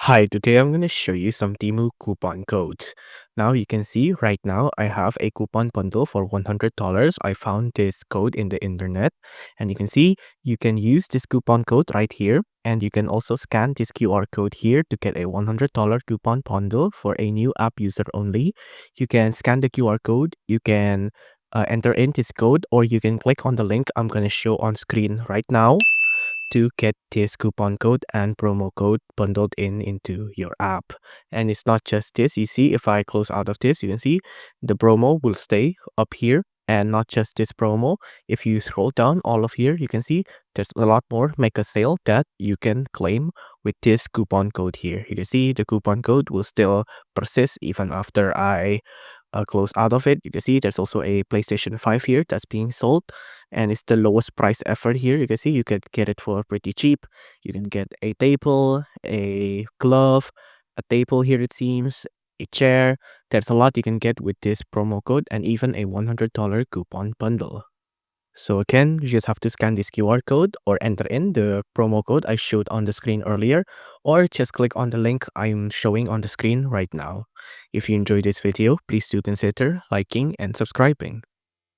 Hi, today I'm going to show you some Temu coupon codes. Now you can see right now I have a coupon bundle for $100. I found this code in the internet and you can see you can use this coupon code right here and you can also scan this QR code here to get a $100 coupon bundle for a new app user only. You can scan the QR code, you can enter in this code or you can click on the link I'm going to show on screen right now to get this coupon code and promo code bundled into your app. And it's not just this. You see, if I close out of this, you can see the promo will stay up here. And not just this promo. If you scroll down all of here, you can see there's a lot more make a sale that you can claim with this coupon code here. You can see the coupon code will still persist even after I close out of it. You can see there's also a PlayStation 5 here that's being sold and it's the lowest price ever here. You can see you can get it for pretty cheap. You can get a table, a glove, a table here it seems, a chair. There's a lot you can get with this promo code and even a $100 coupon bundle. So again, you just have to scan this QR code or enter in the promo code I showed on the screen earlier, or just click on the link I'm showing on the screen right now. If you enjoyed this video, please do consider liking and subscribing.